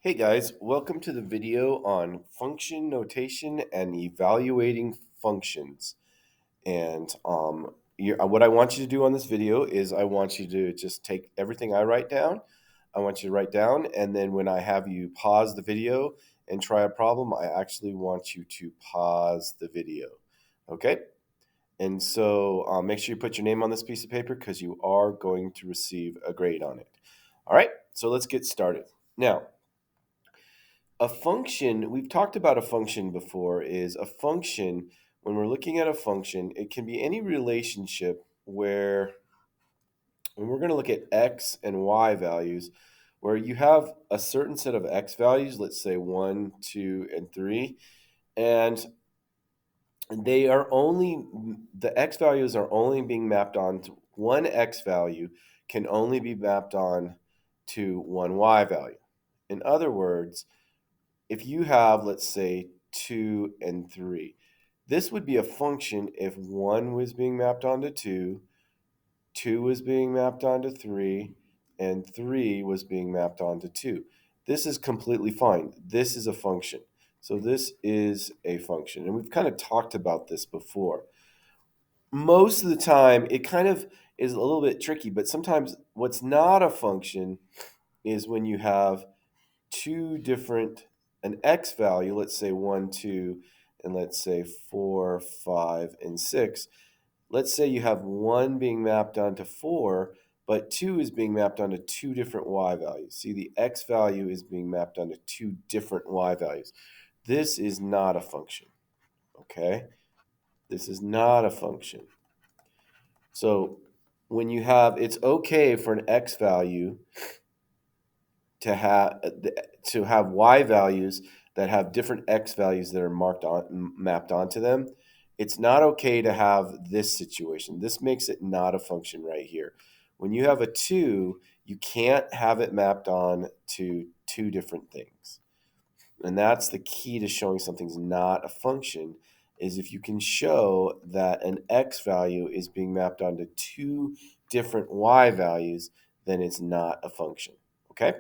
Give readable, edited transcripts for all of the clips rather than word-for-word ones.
Hey guys, welcome to the video on function notation and evaluating functions. And what I want you to do on this video is I want you to just take everything I write down. I want you to write down, and then when I have you pause the video and try a problem, I actually want you to pause the video. Okay? And so make sure you put your name on this piece of paper because you are going to receive a grade on it. All right, so let's get started. Now, a function, we've talked about a function before, is a function, when we're looking at a function, it can be any relationship where, when we're going to look at x and y values, where you have a certain set of x values, let's say 1, 2, and 3, and they are only, the x values are only being mapped on to one x value can only be mapped on to one y value. In other words, if you have, let's say, 2 and 3, this would be a function if 1 was being mapped onto 2, 2 was being mapped onto 3, and 3 was being mapped onto 2. This is completely fine. This is a function. So this is a function. And we've kind of talked about this before. Most of the time, it kind of is a little bit tricky, but sometimes what's not a function is when you have two different, an x value, let's say 1, 2, and let's say 4, 5, and 6. Let's say you have 1 being mapped onto 4, but 2 is being mapped onto two different y values. See, the x value is being mapped onto two different y values. This is not a function, okay? This is not a function. So when you have, it's okay for an x value to have y values that have different x values that are mapped onto them. It's not okay to have this situation. This makes it not a function right here. When you have a 2, you can't have it mapped on to two different things. And that's the key to showing something's not a function, is if you can show that an x value is being mapped onto two different y values, then it's not a function. Okay?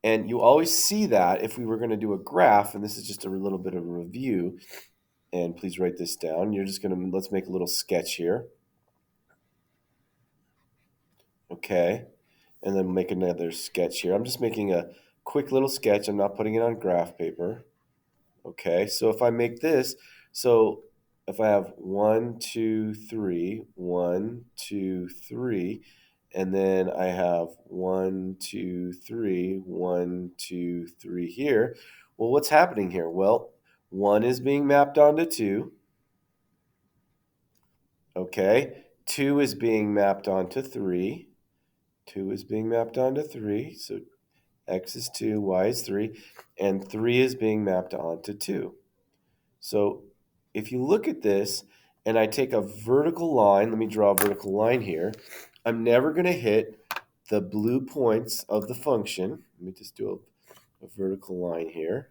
And you always see that if we were going to do a graph, and this is just a little bit of a review, and please write this down. You're just going to, let's make a little sketch here. Okay. And then make another sketch here. I'm just making a quick little sketch. I'm not putting it on graph paper. Okay. So if I make this, so if I have 1, 2, 3, 1, 2, 3, and then I have 1, 2, 3, 1, 2, 3 here. Well, what's happening here? Well, 1 is being mapped onto 2. Okay. 2 is being mapped onto 3. 2 is being mapped onto 3. So x is 2, y is 3. And 3 is being mapped onto 2. So if you look at this and I take a vertical line, let me draw a vertical line here. I'm never going to hit the blue points of the function. Let me just do a vertical line here.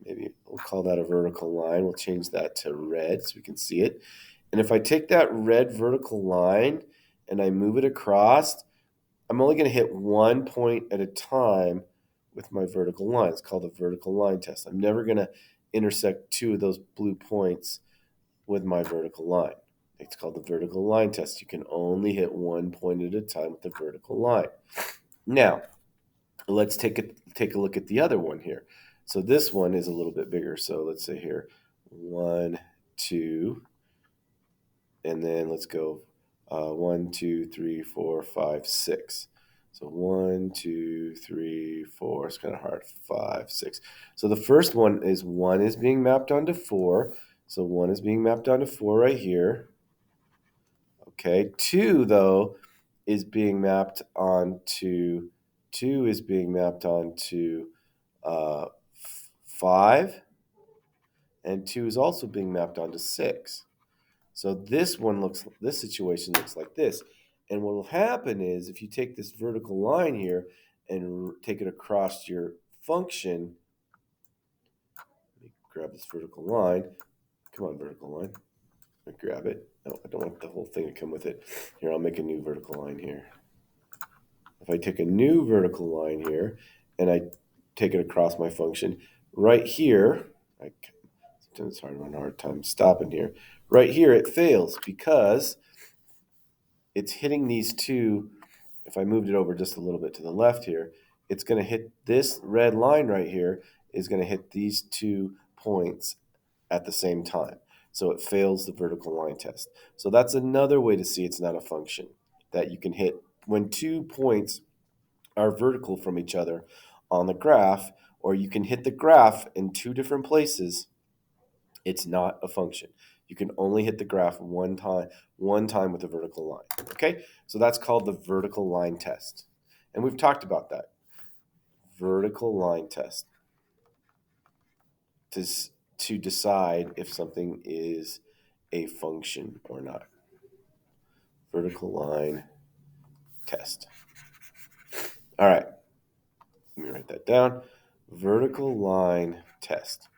Maybe we'll call that a vertical line. We'll change that to red so we can see it. And if I take that red vertical line and I move it across, I'm only going to hit one point at a time with my vertical line. It's called the vertical line test. I'm never going to intersect two of those blue points with my vertical line. It's called the vertical line test. You can only hit one point at a time with the vertical line. Now, let's take a look at the other one here. So this one is a little bit bigger. So let's say here, 1, 2, and then let's go 1, 2, 3, 4, 5, 6. So 1, 2, 3, 4. It's kind of hard. 5, 6. So the first one is 1 is being mapped onto 4. So 1 is being mapped onto 4 right here. Okay. 2 though is being mapped onto 5, and 2 is also being mapped onto 6. So this situation looks like this. And what will happen is if you take this vertical line here and take it across your function, let me grab this vertical line. Come on, vertical line. Let me grab it. No, I don't want the whole thing to come with it. Here, I'll make a new vertical line here. If I take a new vertical line here and I take it across my function. Right here, it's hard to run a hard time stopping here. Right here, it fails because it's hitting these two. If I moved it over just a little bit to the left here, it's going to hit this red line right here is going to hit these 2 points at the same time. So it fails the vertical line test. So that's another way to see it's not a function that you can hit when 2 points are vertical from each other on the graph, or you can hit the graph in 2 different places. It's not a function. You can only hit the graph one time with a vertical line. Okay, so that's called the vertical line test. And we've talked about that. Vertical line test to decide if something is a function or not. Vertical line test. All right, let me write that down. Vertical line test.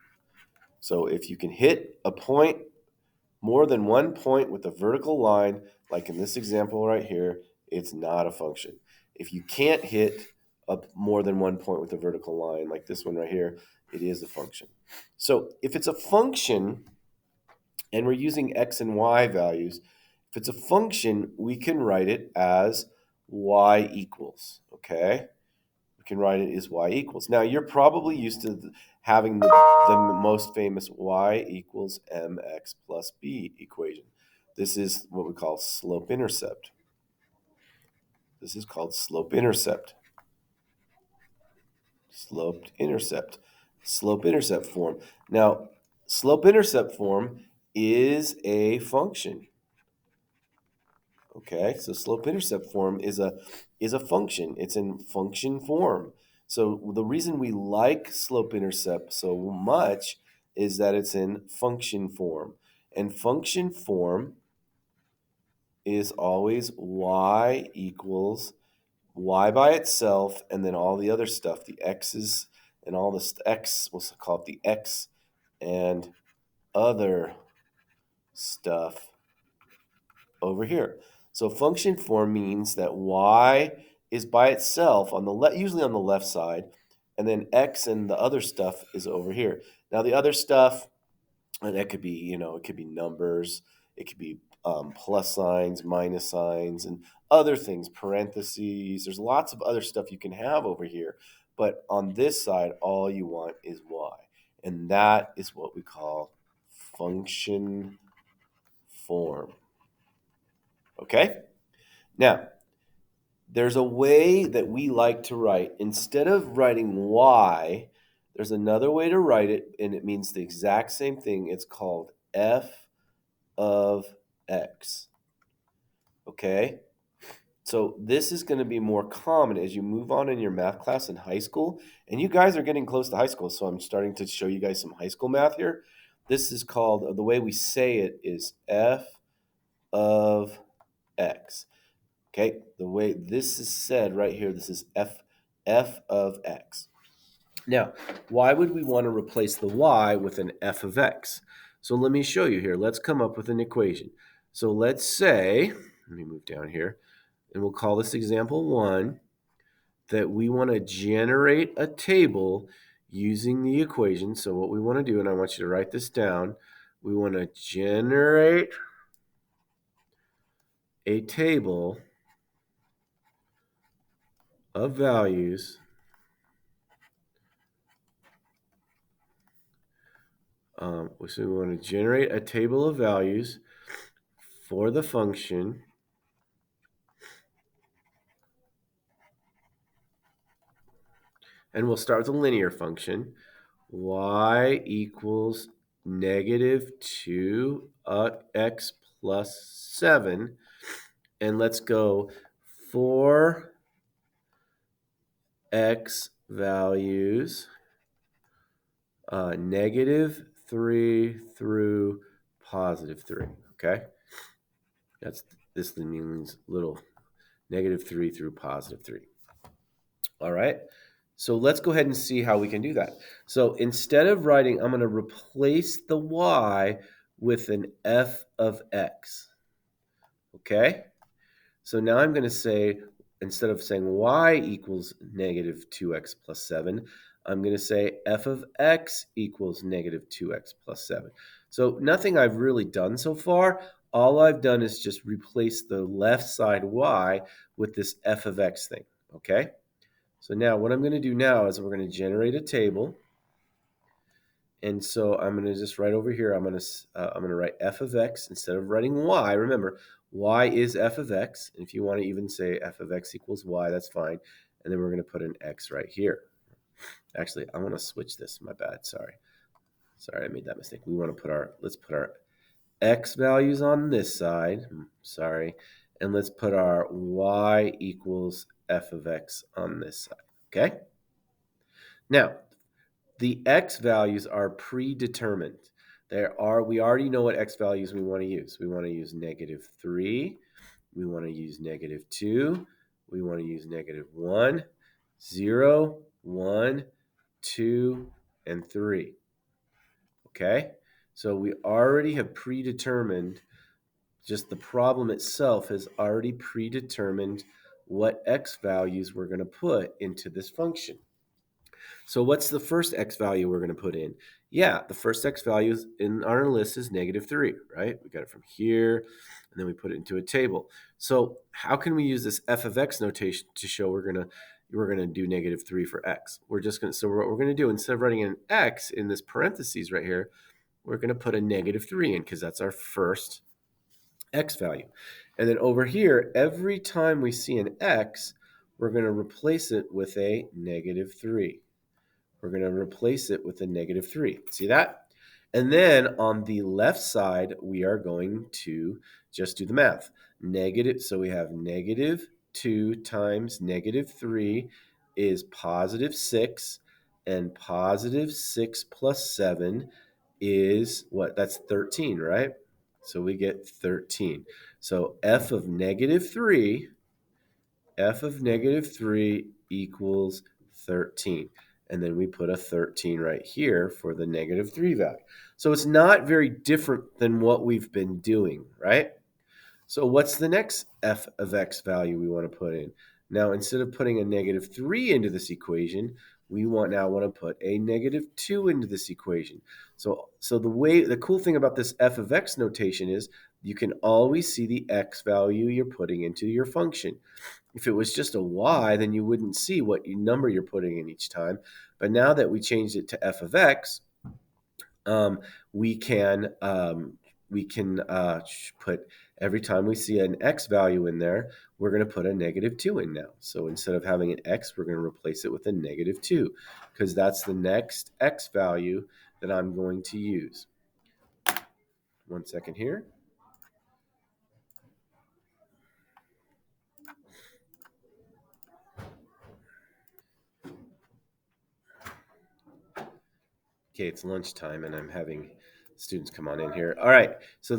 So if you can hit a point, more than one point with a vertical line, like in this example right here, it's not a function. If you can't hit more than one point with a vertical line, like this one right here, it is a function. So if it's a function, and we're using x and y values, if it's a function, we can write it as y equals, okay? We can write it as y equals. Now, you're probably used to having the most famous y equals mx plus b equation. This is what we call slope-intercept. This is called slope-intercept. Slope-intercept. Slope-intercept form. Now, slope-intercept form is a function. Okay, so slope-intercept form is a function. It's in function form. So the reason we like slope-intercept so much is that it's in function form. And function form is always y equals y by itself, and then all the other stuff, the x's and all this x, we'll call it the x and other stuff over here. So function form means that y is by itself on the usually on the left side, and then x and the other stuff is over here. Now the other stuff, and that could be, it could be numbers, it could be plus signs, minus signs, and other things, parentheses. There's lots of other stuff you can have over here, but on this side, all you want is y, and that is what we call function form. Okay? Now, there's a way that we like to write. Instead of writing y, there's another way to write it, and it means the exact same thing. It's called f of x. Okay? So this is going to be more common as you move on in your math class in high school. And you guys are getting close to high school, so I'm starting to show you guys some high school math here. This is called, the way we say it is f of x. Okay, the way this is said right here, this is f of x. Now, why would we want to replace the y with an f of x? So let me show you here. Let's come up with an equation. So let's say, let me move down here, and we'll call this example 1, that we want to generate a table using the equation. So what we want to do, and I want you to write this down, we want to generate a table of values so we want to generate a table of values for the function and we'll start with a linear function. Y equals negative 2x plus 7. And let's go for x values negative 3 through positive 3. Okay? This means little negative 3 through positive 3. All right? So let's go ahead and see how we can do that. So instead of writing, I'm going to replace the y with an f of x. Okay? So now I'm going to say, instead of saying y equals negative 2x plus 7, I'm going to say f of x equals negative 2x plus 7. So nothing I've really done so far. All I've done is just replace the left side y with this f of x thing, okay? So now what I'm going to do now is we're going to generate a table. And so I'm going to just write over here, I'm going to write f of x instead of writing y. Remember, y is f of x. And if you want to even say f of x equals y, that's fine. And then we're going to put an x right here. Actually, I want to switch this. My bad. Sorry, I made that mistake. We want to let's put our x values on this side. Sorry. And let's put our y equals f of x on this side. Okay? Now, the x values are predetermined. We already know what x values we want to use. We want to use negative 3. We want to use negative 2. We want to use negative 1, 0, 1, 2, and 3. Okay? So we already have predetermined, just the problem itself has already predetermined what x values we're going to put into this function. So what's the first x value we're going to put in? Yeah, the first x value in our list is negative 3, right? We got it from here, and then we put it into a table. So how can we use this f of x notation to show we're going to do negative 3 for x? So what we're going to do, instead of writing an x in this parentheses right here, we're going to put a negative 3 in because that's our first x value. And then over here, every time we see an x, we're going to replace it with a negative 3. We're going to replace it with a negative 3. See that? And then on the left side, we are going to just do the math. So we have negative 2 times negative 3 is positive 6, and positive 6 plus 7 is what? That's 13, right? So we get 13. So f of negative 3 equals 13. And then we put a 13 right here for the negative 3 value. So it's not very different than what we've been doing, right? So what's the next f of x value we want to put in? Now, instead of putting a negative 3 into this equation, we now want to put a negative 2 into this equation. So the cool thing about this f of x notation is you can always see the x value you're putting into your function. If it was just a y, then you wouldn't see what number you're putting in each time. But now that we changed it to f of x, we can put, every time we see an x value in there, we're going to put a negative 2 in now. So instead of having an x, we're going to replace it with a negative 2 because that's the next x value that I'm going to use. 1 second here. Okay, it's lunchtime and I'm having students come on in here. All right, so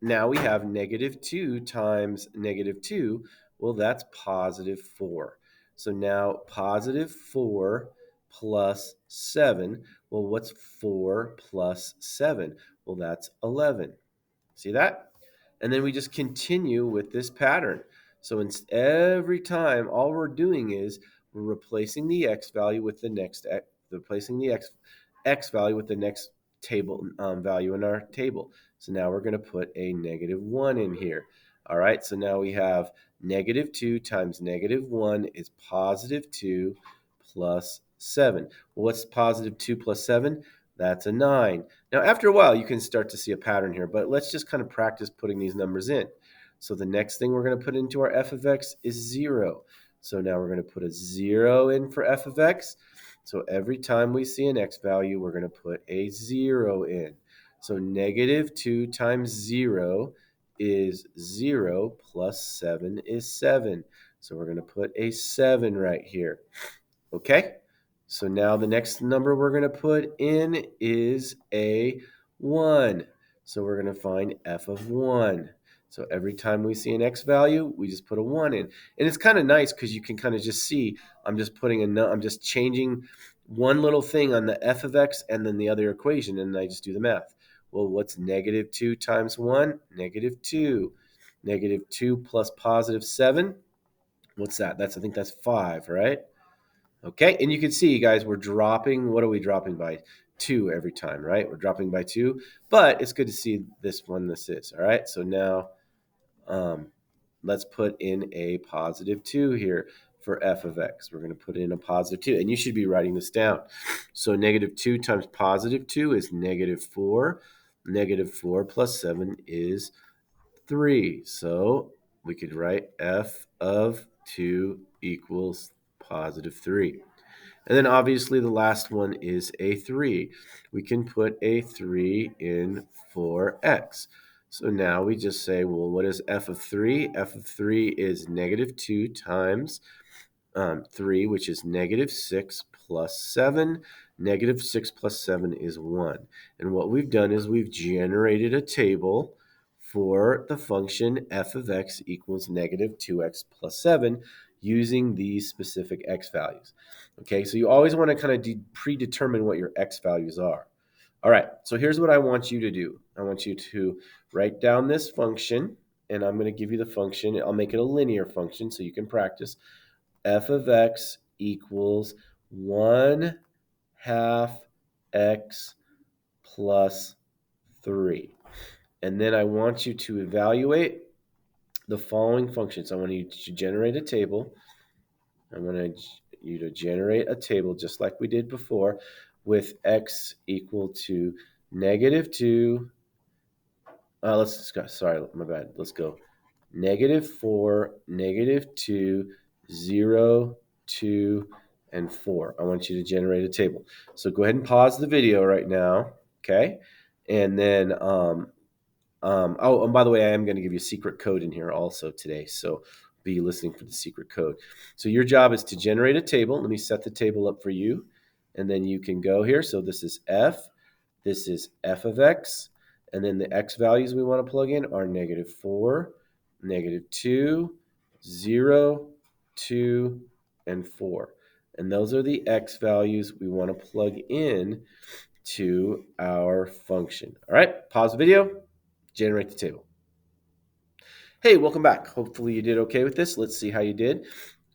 now we have negative 2 times negative 2. Well, that's positive 4. So now positive 4 plus 7. Well, what's 4 plus 7? Well, that's 11. See that? And then we just continue with this pattern. So every time, all we're doing is we're replacing the x value with the next x, replacing the x value with the next table value in our table. So now we're going to put a negative 1 in here. All right, so now we have negative 2 times negative 1 is positive 2 plus 7. Well, what's positive 2 plus 7? That's a 9. Now, after a while, you can start to see a pattern here, but let's just kind of practice putting these numbers in. So the next thing we're going to put into our f of x is 0. So now we're going to put a 0 in for f of x. So every time we see an x value, we're going to put a 0 in. So negative 2 times 0 is 0 plus 7 is 7. So we're going to put a 7 right here. Okay? So now the next number we're going to put in is a 1. So we're going to find f of 1. So every time we see an x value, we just put a 1 in. And it's kind of nice because you can kind of just see I'm just changing one little thing on the f of x and then the other equation, and I just do the math. Well, what's negative 2 times 1? Negative 2. Negative 2 plus positive 7. What's that? I think that's 5, right? Okay, and you can see, guys, we're dropping. What are we dropping by? 2 every time, right? We're dropping by 2, but it's good to see this one. This is all right. So now, um, let's put in a positive 2 here for f of x. We're going to put in a positive 2, and you should be writing this down. So negative 2 times positive 2 is negative 4. Negative 4 plus 7 is 3. So we could write f of 2 equals positive 3. And then obviously the last one is a 3. We can put a 3 in for x. So now we just say, well, what is f of 3? F of 3 is negative 2 times 3, which is negative 6 plus 7. Negative 6 plus 7 is 1. And what we've done is we've generated a table for the function f of x equals negative 2x plus 7 using these specific x values. Okay, so you always want to kind of predetermine what your x values are. All right, so here's what I want you to do. I want you to write down this function, and I'm going to give you the function. I'll make it a linear function so you can practice. F of x equals 1 half x plus 3. And then I want you to evaluate the following functions. I want you to generate a table. I want you to generate a table just like we did before with x equal to negative 2. Let's discuss. Sorry, my bad. Let's go. Negative 4, negative 2, 0, 2, and 4. I want you to generate a table. So go ahead and pause the video right now, okay? And then, oh, and by the way, I am going to give you a secret code in here also today, so be listening for the secret code. So your job is to generate a table. Let me set the table up for you, and then you can go here. So this is f. This is f of x. And then the x values we want to plug in are negative 4, negative 2, 0, 2, and 4. And those are the x values we want to plug in to our function. All right, pause the video, generate the table. Hey, welcome back. Hopefully you did okay with this. Let's see how you did.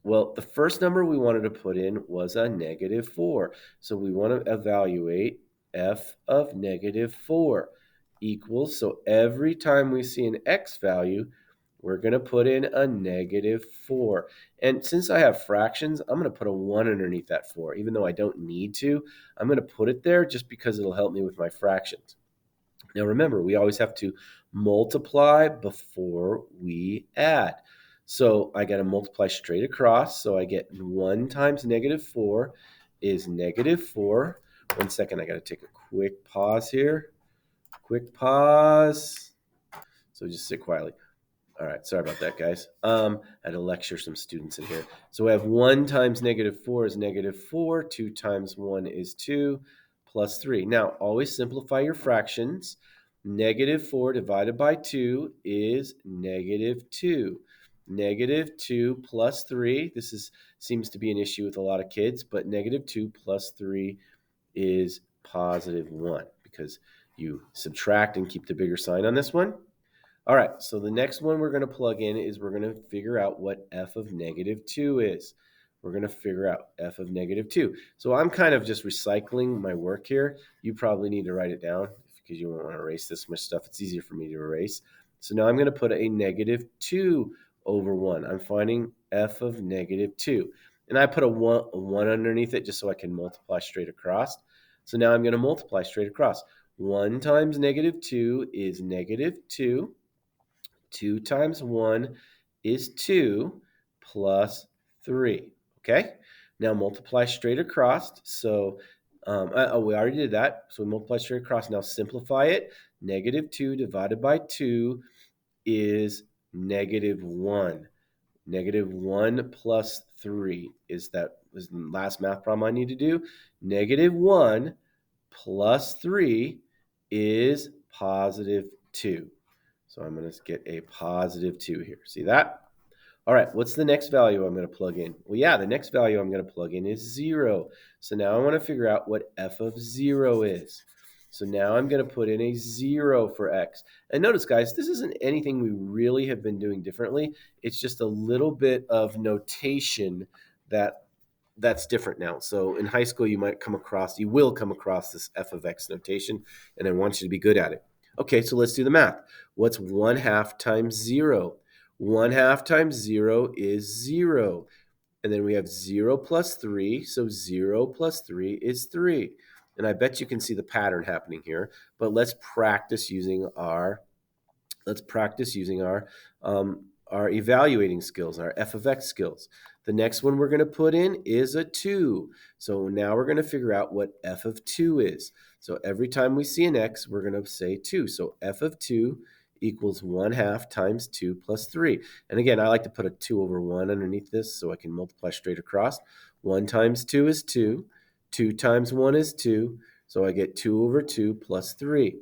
Well, the first number we wanted to put in was a negative 4. So we want to evaluate f of negative 4 equals. So every time we see an x value, we're going to put in a negative 4. And since I have fractions, I'm going to put a 1 underneath that 4. Even though I don't need to, I'm going to put it there just because it'll help me with my fractions. Now remember, we always have to multiply before we add. So I got to multiply straight across. So I get 1 times negative 4 is negative 4. 1 second, I got to take a quick pause here. Quick pause. So just sit quietly. All right, sorry about that, guys. I had to lecture some students in here. So we have 1 times negative 4 is negative 4. 2 times 1 is 2, plus 3. Now, always simplify your fractions. Negative 4 divided by 2 is negative 2. Negative 2 plus 3. Seems to be an issue with a lot of kids, but negative 2 plus 3 is positive 1 because you subtract and keep the bigger sign on this one. All right, so the next one we're going to plug in is we're going to figure out what f of negative 2 is. We're going to figure out f of negative 2. So I'm kind of just recycling my work here. You probably need to write it down because you won't want to erase this much stuff. It's easier for me to erase. So now I'm going to put a negative 2 over 1. I'm finding f of negative 2. And I put a 1 underneath it just so I can multiply straight across. So now I'm going to multiply straight across. 1 times negative 2 is negative 2. 2 times 1 is 2 plus 3. Okay? Now multiply straight across. So we already did that. So we multiply straight across. Now simplify it. Negative 2 divided by 2 is negative 1. Negative 1 plus 3 was the last math problem I need to do. Negative 1 plus 3 is positive 2. So I'm going to get a positive 2 here. See that? All right, what's the next value I'm going to plug in? Well, yeah, the next value I'm going to plug in is 0. So now I want to figure out what f of 0 is. So now I'm going to put in a 0 for x. And notice, guys, this isn't anything we really have been doing differently. It's just a little bit of notation that's different now. So in high school, you will come across this f of x notation, and I want you to be good at it. Okay, so let's do the math. What's 1/2 times 0? 1/2 times 0 is 0. And then we have 0 plus 3, so 0 plus 3 is 3. And I bet you can see the pattern happening here, but let's practice using our our evaluating skills, our f of x skills. The next one we're going to put in is a 2. So now we're going to figure out what f of 2 is. So every time we see an x, we're going to say 2. So f of 2 equals 1/2 times 2 plus 3. And again, I like to put a 2 over 1 underneath this so I can multiply straight across. 1 times 2 is 2. 2 times 1 is 2. So I get 2 over 2 plus 3.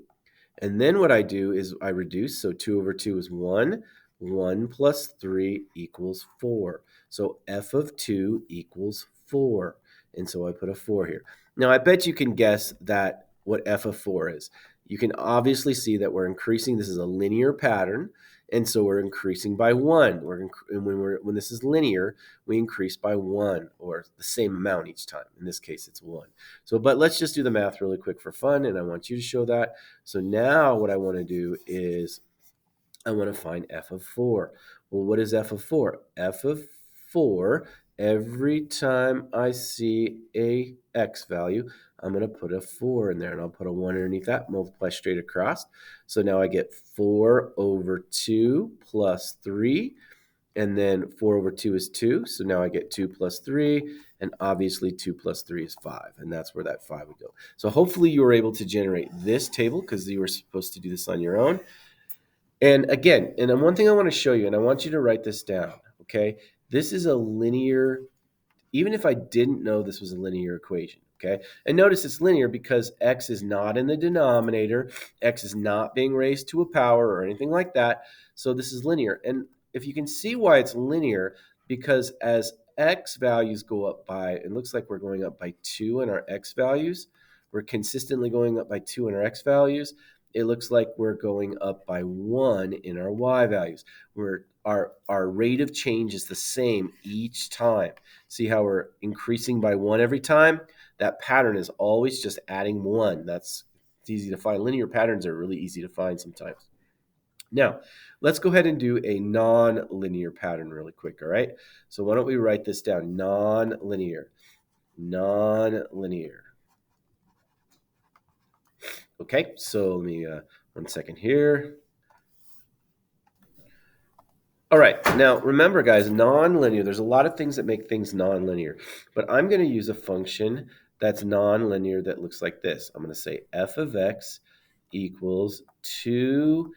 And then what I do is I reduce. So 2 over 2 is 1. 1 plus 3 equals 4. So f of 2 equals 4. And so I put a 4 here. Now, I bet you can guess that what f of 4 is. You can obviously see that we're increasing. This is a linear pattern. And so we're increasing by 1. When this is linear, we increase by 1, or the same amount each time. In this case, it's 1. But let's just do the math really quick for fun, and I want you to show that. So now what I want to do is I want to find f of 4. Well, what is f of 4? F of 4, every time I see a x value, I'm going to put a 4 in there, and I'll put a 1 underneath that, multiply straight across. So now I get 4 over 2 plus 3, and then 4 over 2 is 2, so now I get 2 plus 3, and obviously 2 plus 3 is 5, and that's where that 5 would go. So hopefully you were able to generate this table because you were supposed to do this on your own. And again, and then one thing I want to show you, and I want you to write this down, okay? This is a linear, even if I didn't know this was a linear equation, okay? And notice it's linear because x is not in the denominator, x is not being raised to a power or anything like that, so this is linear. And if you can see why it's linear, because as x values go up by, it looks like we're going up by 2 in our x values, we're consistently going up by 2 in our x values, it looks like we're going up by 1 in our y values. Our rate of change is the same each time. See how we're increasing by 1 every time? That pattern is always just adding 1. It's easy to find. Linear patterns are really easy to find sometimes. Now, let's go ahead and do a non-linear pattern really quick, all right? So why don't we write this down? Non-linear. Non-linear. Okay, so let me, 1 second here. All right, now remember, guys, nonlinear, there's a lot of things that make things nonlinear, but I'm going to use a function that's nonlinear that looks like this. I'm going to say f of x equals 2x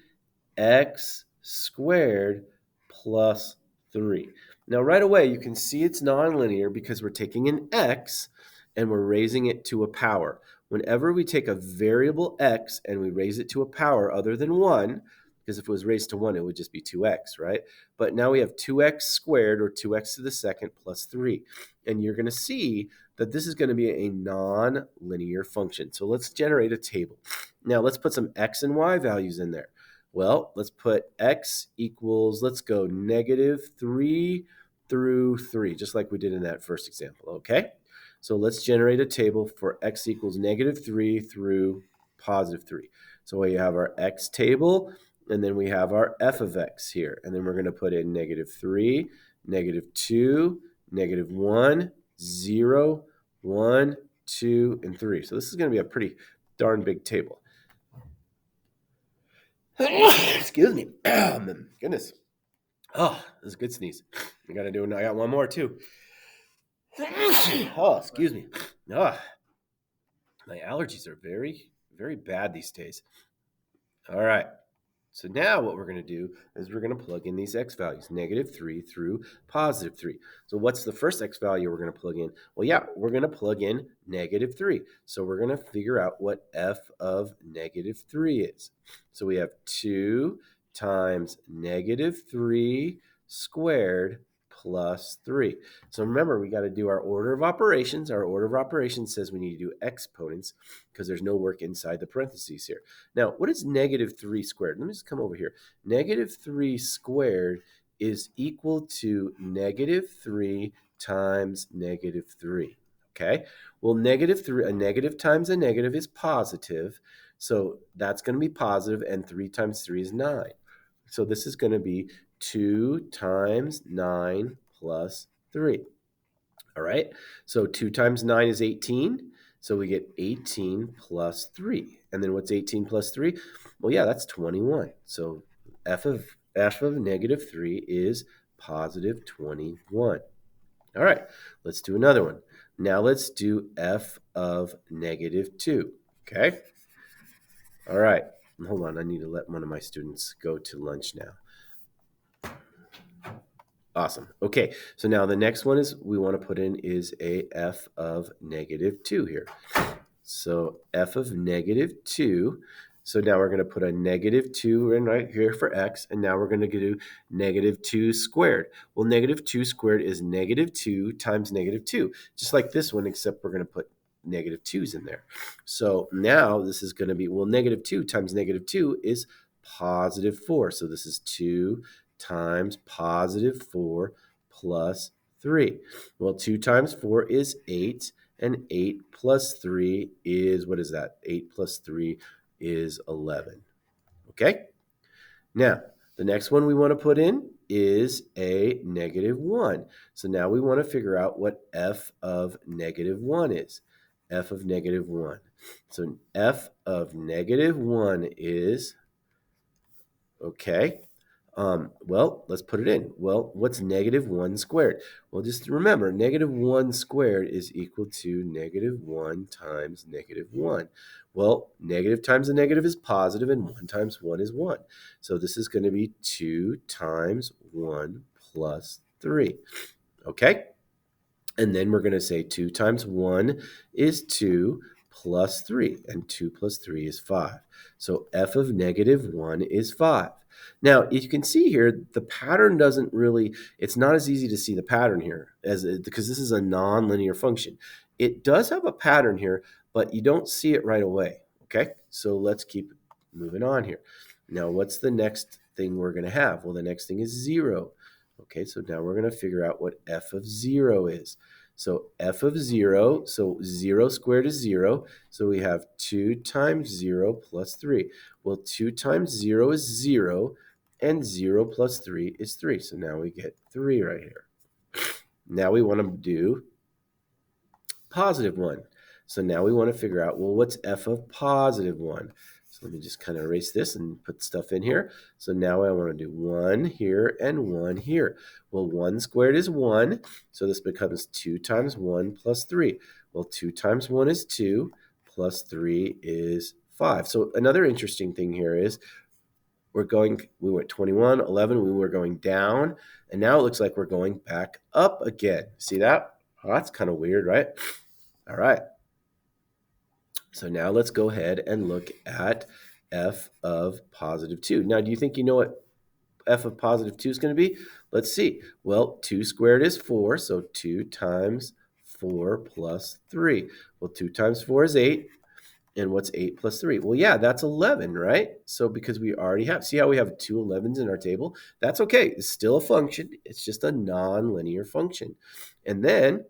squared plus 3. Now, right away, you can see it's nonlinear because we're taking an x and we're raising it to a power. Whenever we take a variable x and we raise it to a power other than 1, because if it was raised to 1, it would just be 2x, right? But now we have 2x squared, or 2x to the second, plus 3. And you're going to see that this is going to be a non-linear function. So let's generate a table. Now let's put some x and y values in there. Well, let's put x equals, let's go -3 through 3, just like we did in that first example, okay? So let's generate a table for x equals -3 through +3. So we have our x table, and then we have our f of x here. And then we're going to put in -3, -2, -1, 0, 1, 2, and 3. So this is going to be a pretty darn big table. Excuse me. Goodness. Oh, this is a good sneeze. I got one more too. Oh, excuse me. Oh, my allergies are very, very bad these days. All right. So now what we're going to do is we're going to plug in these x values, -3 through +3. So what's the first x value we're going to plug in? Well, yeah, we're going to plug in -3. So we're going to figure out what f of -3 is. So we have 2 times -3 squared plus 3. So remember, we got to do our order of operations. Our order of operations says we need to do exponents because there's no work inside the parentheses here. Now, what is negative 3 squared? Let me just come over here. Negative 3 squared is equal to negative 3 times negative 3. Okay? Well, negative 3, a negative times a negative is positive. So that's going to be positive, and 3 times 3 is 9. So this is going to be 2 times 9 plus 3. All right, so 2 times 9 is 18. So we get 18 plus 3. And then what's 18 plus 3? Well, yeah, that's 21. So f of negative 3 is positive 21. All right, let's do another one. Now let's do f of negative 2. Okay? All right, hold on. I need to let one of my students go to lunch now. Awesome. Okay, so now the next one is we want to put in is a f of negative 2 here. So f of negative 2. So now we're going to put a negative 2 in right here for x, and now we're going to do negative 2 squared. Well, negative 2 squared is negative 2 times negative 2, just like this one, except we're going to put negative 2's in there. So now this is going to be, well, negative 2 times negative 2 is positive 4. So this is 2 times positive 4 plus 3. Well, 2 times 4 is 8, and 8 plus 3 is, what is that? 8 plus 3 is 11. Okay? Now, the next one we want to put in is a negative 1. So now we want to figure out what f of negative 1 is. F of negative 1. So f of negative 1 is, okay, well, let's put it in. Well, what's negative 1 squared? Well, just remember, negative 1 squared is equal to negative 1 times negative 1. Well, negative times a negative is positive, and 1 times 1 is 1. So this is going to be 2 times 1 plus 3. Okay? And then we're going to say 2 times 1 is 2 plus 3, and 2 plus 3 is 5. So f of negative 1 is 5. Now, you can see here, the pattern doesn't really, it's not as easy to see the pattern here because this is a nonlinear function. It does have a pattern here, but you don't see it right away, okay? So let's keep moving on here. Now, what's the next thing we're going to have? Well, the next thing is 0. Okay, so now we're going to figure out what f of 0 is. So f of 0, so 0 squared is 0. So we have 2 times 0 plus 3. Well, 2 times 0 is 0, and 0 plus 3 is 3. So now we get 3 right here. Now we want to do positive 1. So now we want to figure out, well, what's f of positive 1? So let me just kind of erase this and put stuff in here. So now I want to do 1 here and 1 here. Well, 1 squared is 1. So this becomes 2 times 1 plus 3. Well, 2 times 1 is 2 plus 3 is 5. So another interesting thing here is we went 21, 11, we were going down, and now it looks like we're going back up again. See that? Oh, that's kind of weird, right? All right. So now let's go ahead and look at f of positive 2. Now, do you think you know what f of positive 2 is going to be? Let's see. Well, 2 squared is 4, so 2 times 4 plus 3. Well, 2 times 4 is 8. And what's 8 plus 3? Well, yeah, that's 11, right? So because we already have, see how we have 2 11s in our table? That's okay. It's still a function. It's just a nonlinear function. And then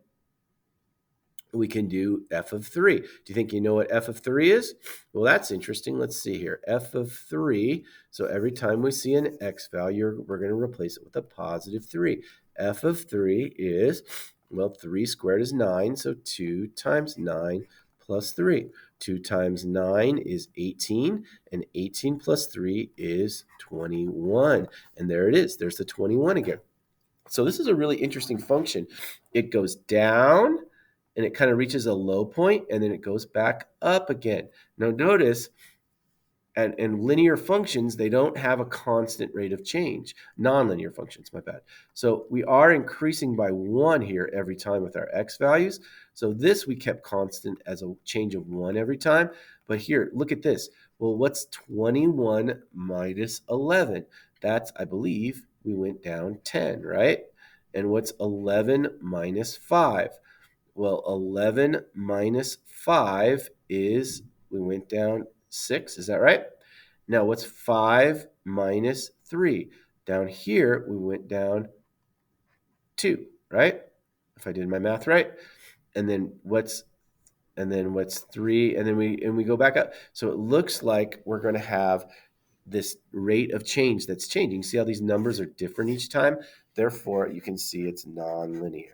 we can do f of 3. Do you think you know what f of 3 is? Well, that's interesting. Let's see here. F of 3. So every time we see an x value, we're going to replace it with a positive 3. F of 3 is, well, 3 squared is 9. So 2 times 9 plus 3. 2 times 9 is 18, and 18 plus 3 is 21. And there it is. There's the 21 again. So this is a really interesting function. It goes down, and it kind of reaches a low point, and then it goes back up again. Now notice, and linear functions, they don't have a constant rate of change. Nonlinear functions, my bad. So we are increasing by 1 here every time with our x values. So this we kept constant as a change of 1 every time. But here, look at this. Well, what's 21 minus 11? That's, I believe, we went down 10, right? And what's 11 minus 5? Well, 11 minus 5 is, we went down 6. Is that right? Now, what's 5 minus 3? Down here, we went down 2, right? If I did my math right. And then what's 3? And then we go back up. So it looks like we're going to have this rate of change that's changing. See how these numbers are different each time? Therefore, you can see it's nonlinear.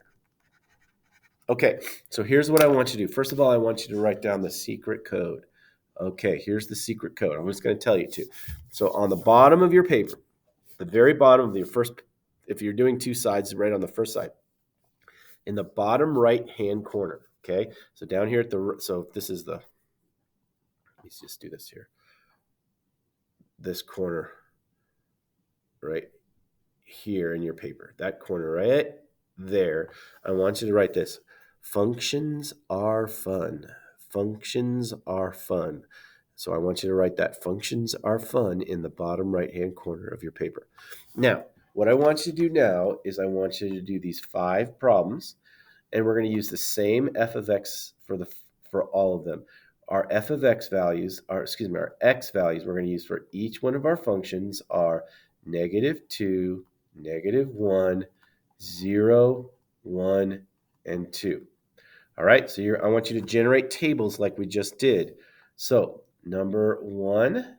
Okay, so here's what I want you to do. First of all, I want you to write down the secret code. Okay, here's the secret code. I'm just going to tell you to. So on the bottom of your paper, the very bottom of your first, if you're doing two sides, right on the first side, in the bottom right-hand corner, okay? So down here at the, so this is the, let me just do this here. This corner right here in your paper, that corner right there, I want you to write this. Functions are fun. Functions are fun. So I want you to write that. Functions are fun in the bottom right-hand corner of your paper. Now, what I want you to do now is I want you to do these 5 problems, and we're going to use the same f of x for all of them. Our f of x values, our x values we're going to use for each one of our functions are -2, -1, 0, 1, and 2. All right, so I want you to generate tables like we just did. So number 1,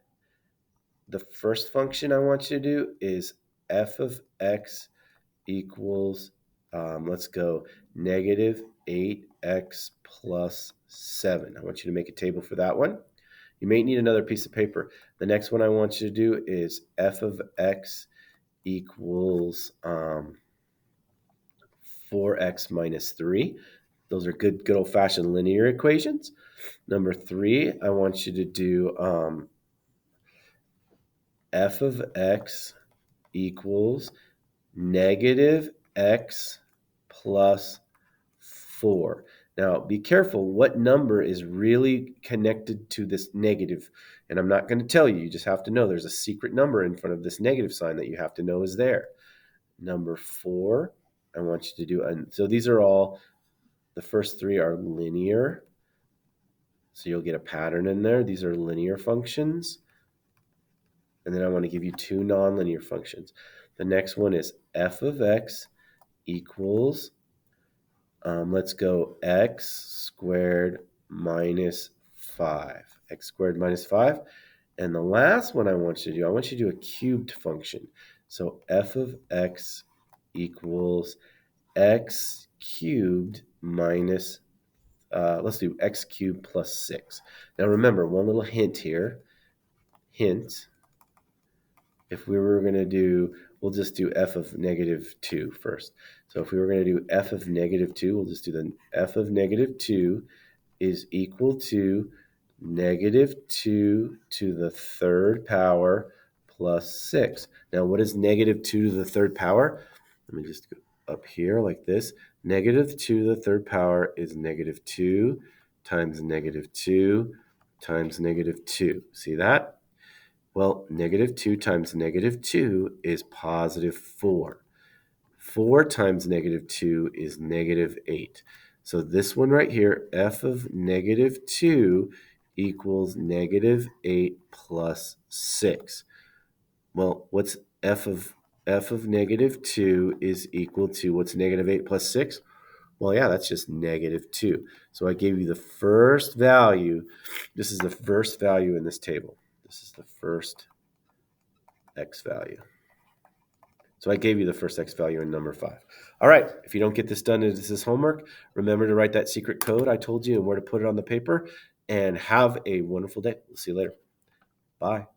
the first function I want you to do is f of x equals, let's go, -8x plus 7. I want you to make a table for that one. You may need another piece of paper. The next one I want you to do is f of x equals 4x minus 3. Those are good old-fashioned linear equations. Number 3, I want you to do f of x equals -x plus 4. Now, be careful what number is really connected to this negative. And I'm not going to tell you. You just have to know there's a secret number in front of this negative sign that you have to know is there. Number 4, I want you to do, and so these are all, the first 3 are linear. So you'll get a pattern in there. These are linear functions. And then I want to give you 2 nonlinear functions. The next one is f of x equals, let's go, x squared minus 5. X squared minus 5. And the last one I want you to do, I want you to do a cubed function. So f of x equals x cubed minus, let's do x cubed plus 6. Now remember, one little hint here. Hint, if we were going to do, we'll just do f of -2 first. So if we were going to do f of -2, we'll just do the f of -2 is equal to -2 to the third power plus 6. Now, what is -2 to the third power? Let me just go up here like this. -2 to the third power is -2 times -2 times -2. See that? Well, -2 times -2 is +4. 4 times -2 is -8. So this one right here, f of -2 equals -8 plus 6. Well, what's f of -2 is equal to, what's -8 plus 6? Well, yeah, that's just -2. So I gave you the first value. This is the first value in this table. This is the first x value. So I gave you the first x value in number 5. All right, if you don't get this done as this homework, remember to write that secret code I told you and where to put it on the paper, and have a wonderful day. We'll see you later. Bye.